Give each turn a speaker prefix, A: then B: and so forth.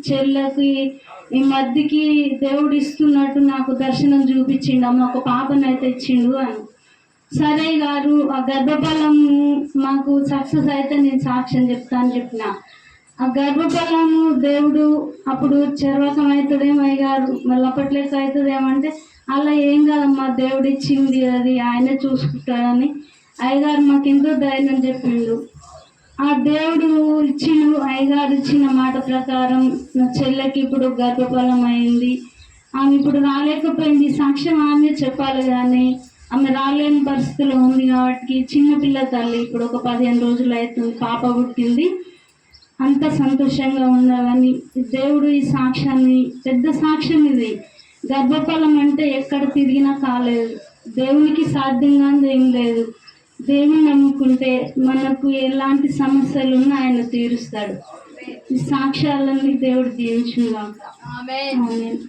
A: చెల్లెకి ఈ మధ్యకి దేవుడు ఇస్తున్నట్టు నాకు దర్శనం చూపించిండు, అమ్మ ఒక పాపనైతే ఇచ్చిండు అని. సరే గారు ఆ గర్భఫలం మాకు సక్సెస్ అయితే నేను సాక్ష్యం చెప్తాను చెప్పిన. ఆ గర్భఫలము దేవుడు అప్పుడు చర్వకం అవుతుందేమో అయ్యగారు, మళ్ళీ అప్పట్లేక అవుతుందేమంటే అలా ఏం కాదమ్మా, దేవుడు ఇచ్చింది అది ఆయనే చూసుకుంటాడని అయ్యగారు మాకు ఎంతో ధైర్యం చెప్పిండు. ఆ దేవుడు ఇచ్చిండు, అయ్యగారు ఇచ్చిన మాట ప్రకారం నా చెల్లెకి ఇప్పుడు గర్భఫలం అయింది. ఆమె ఇప్పుడు రాలేకపోయింది, సాక్ష్యం ఆమె చెప్పాలి కానీ ఆమె రాలేని పరిస్థితిలో ఉంది కాబట్టి చిన్నపిల్ల తల్లి ఇప్పుడు ఒక 15 రోజులు అవుతుంది, పాప పుట్టింది. అంత సంతోషంగా ఉండాలని దేవుడు ఈ సాక్ష్యాన్ని, పెద్ద సాక్ష్యం ఇది. గర్భఫలం అంటే ఎక్కడ తిరిగినా కాలేదు, దేవునికి సాధ్యంగా ఏం లేదు. దేవుని నమ్ముకుంటే మనకు ఎలాంటి సమస్యలు ఉన్నా ఆయన తీరుస్తాడు. ఈ సాక్ష్యాలన్నీ దేవుడు దీవించుగాక. ఆమేన్.